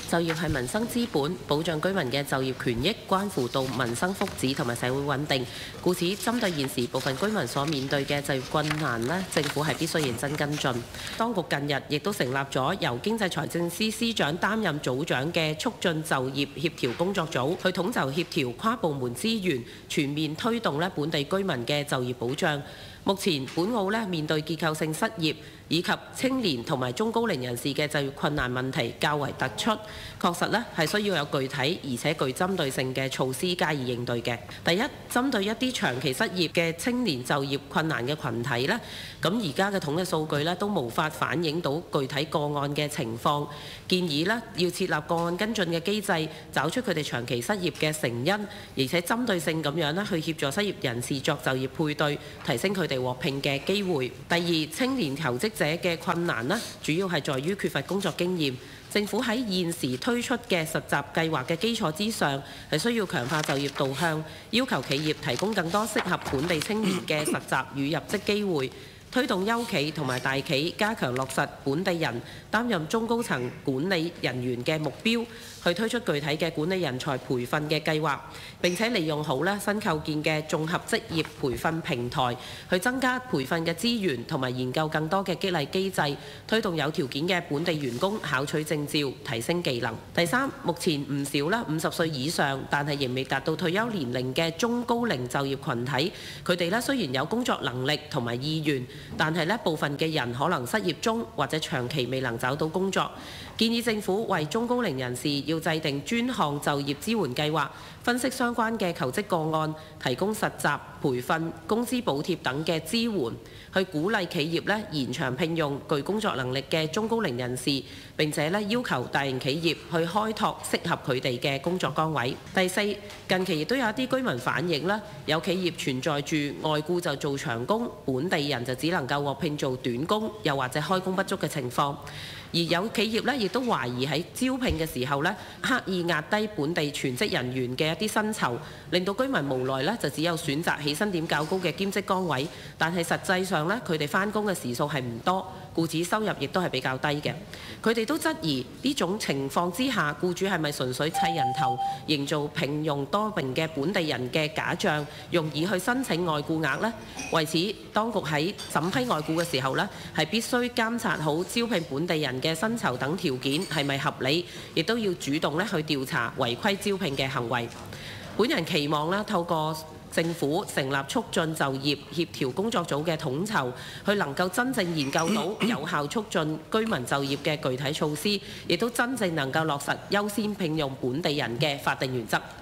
就業係民生資本，保障居民嘅就業權益，關乎到民生福祉同埋社會穩定。故此，針對現時部分居民所面對嘅就業困難呢，政府係必須認真跟進。當局近日亦都成立咗由經濟財政司司長擔任組長嘅促進就業協調工作組，去統籌協調跨部門資源，全面推動本地居民嘅就業保障。目前本澳面對結構性失業以及青年同埋中高齡人士嘅就業困難問題較為突出，確實係需要有具體而且具針對性嘅措施加以應對嘅。第一，針對一啲長期失業嘅青年就業困難嘅群體呢，咁而家嘅統計數據都無法反映到具體個案嘅情況，建議要設立個案跟進嘅機制，找出佢哋長期失業嘅成因，而且針對性咁樣去協助失業人士作就業配對，提升佢哋獲聘嘅機會。第二，青年求職者嘅困難主要係在於缺乏工作經驗。政府喺現時推出嘅實習計劃嘅基礎之上，係需要強化就業導向，要求企業提供更多適合本地青年嘅實習與入職機會。推動優企同埋大企加強落實本地人擔任中高層管理人員嘅目標，去推出具體嘅管理人才培訓嘅計劃，並且利用好新構建嘅綜合職業培訓平台，去增加培訓嘅資源同埋研究更多嘅激勵機制，推動有條件嘅本地員工考取證照，提升技能。第三，目前唔少50歲以上但係仍未達到退休年齡嘅中高齡就業群體，佢哋雖然有工作能力同埋意願，但係部分嘅人可能失業中或者長期未能找到工作，建議政府為中高齡人士要制定專項就業支援計劃，分析相關嘅求職個案，提供實習、培訓、工資補貼等嘅支援，去鼓勵企業延長聘用具工作能力嘅中高齡人士，並且要求大型企業去開拓適合佢哋嘅工作崗位。第四，近期亦都有一啲居民反映有企業存在住外僱就做長工，本地人就只能夠獲聘做短工，又或者開工不足嘅情況。而有企業亦都懷疑喺招聘嘅時候刻意壓低本地全職人員嘅一啲薪酬，令到居民無奈就只有選擇起薪點較高嘅兼職崗位，但係實際上佢哋返工嘅時數係唔多，故此收入亦都係比較低嘅。佢哋都質疑呢種情況之下，僱主係咪純粹砌人頭，營造聘用多名嘅本地人嘅假象，容易去申請外僱額呢？為此，當局喺審批外僱嘅時候係必須監察好招聘本地人嘅薪酬等條件係咪合理，亦都要主動去調查違規招聘嘅行為。本人期望透過政府成立促進就業協調工作組嘅統籌，去能夠真正研究到有效促進居民就業嘅具體措施，亦都真正能夠落實優先聘用本地人嘅法定原則。